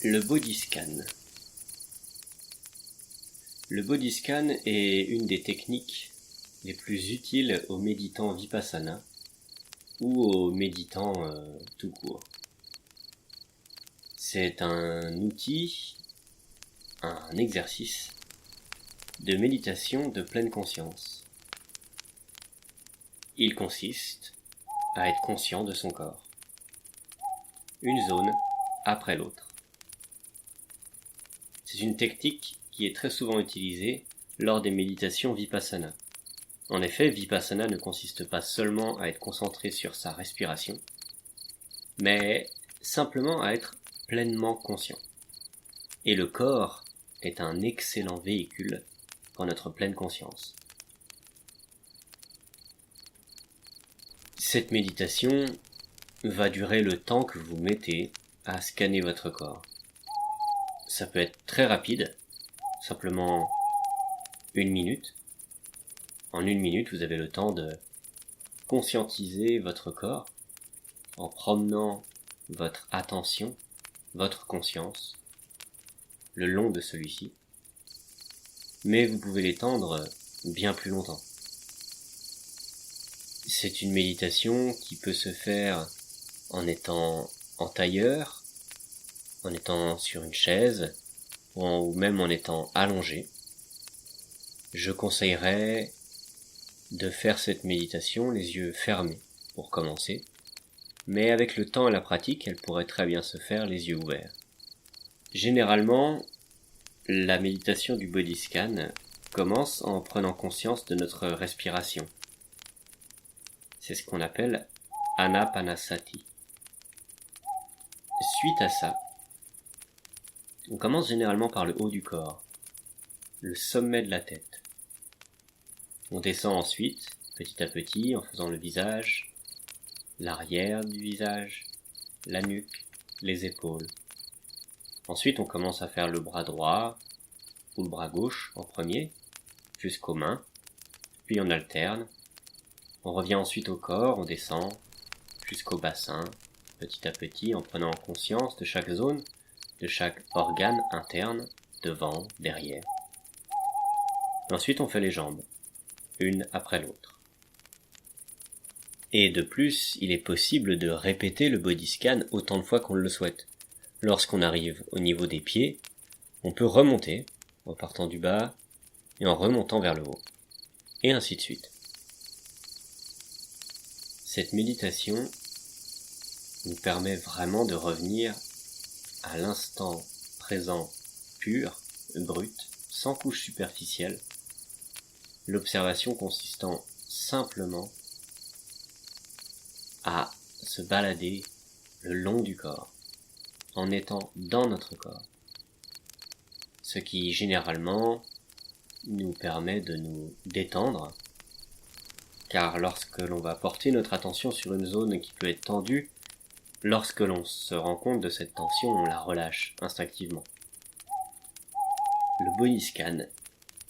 Le body scan. Le body scan est une des techniques les plus utiles aux méditants vipassana ou aux méditants tout court. C'est un outil, un exercice de méditation de pleine conscience. Il consiste à être conscient de son corps, une zone après l'autre. C'est une technique qui est très souvent utilisée lors des méditations vipassana. En effet, vipassana ne consiste pas seulement à être concentré sur sa respiration, mais simplement à être pleinement conscient. Et le corps est un excellent véhicule pour notre pleine conscience. Cette méditation va durer le temps que vous mettez à scanner votre corps. Ça peut être très rapide, simplement 1 minute. En 1 minute, vous avez le temps de conscientiser votre corps en promenant votre attention, votre conscience, le long de celui-ci. Mais vous pouvez l'étendre bien plus longtemps. C'est une méditation qui peut se faire en étant en tailleur, en étant sur une chaise, ou même en étant allongé. Je conseillerais de faire cette méditation les yeux fermés pour commencer, mais avec le temps et la pratique, elle pourrait très bien se faire les yeux ouverts. Généralement, la méditation du body scan commence en prenant conscience de notre respiration. C'est ce qu'on appelle Anapanasati. Suite à ça, on commence généralement par le haut du corps, le sommet de la tête. On descend ensuite, petit à petit, en faisant le visage, l'arrière du visage, la nuque, les épaules. Ensuite, on commence à faire le bras droit ou le bras gauche en premier, jusqu'aux mains, puis on alterne. On revient ensuite au corps, on descend jusqu'au bassin, petit à petit, en prenant conscience de chaque zone, de chaque organe interne, devant, derrière. Et ensuite, on fait les jambes, une après l'autre. Et de plus, il est possible de répéter le body scan autant de fois qu'on le souhaite. Lorsqu'on arrive au niveau des pieds, on peut remonter, en partant du bas, et en remontant vers le haut. Et ainsi de suite. Cette méditation nous permet vraiment de revenir à l'instant présent pur, brut, sans couche superficielle, l'observation consistant simplement à se balader le long du corps, en étant dans notre corps, ce qui généralement nous permet de nous détendre, car lorsque l'on va porter notre attention sur une zone qui peut être tendue, lorsque l'on se rend compte de cette tension, on la relâche instinctivement. Le body scan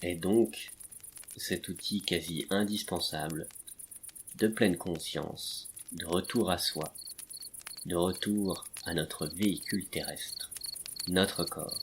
est donc cet outil quasi indispensable de pleine conscience, de retour à soi, de retour à notre véhicule terrestre, notre corps.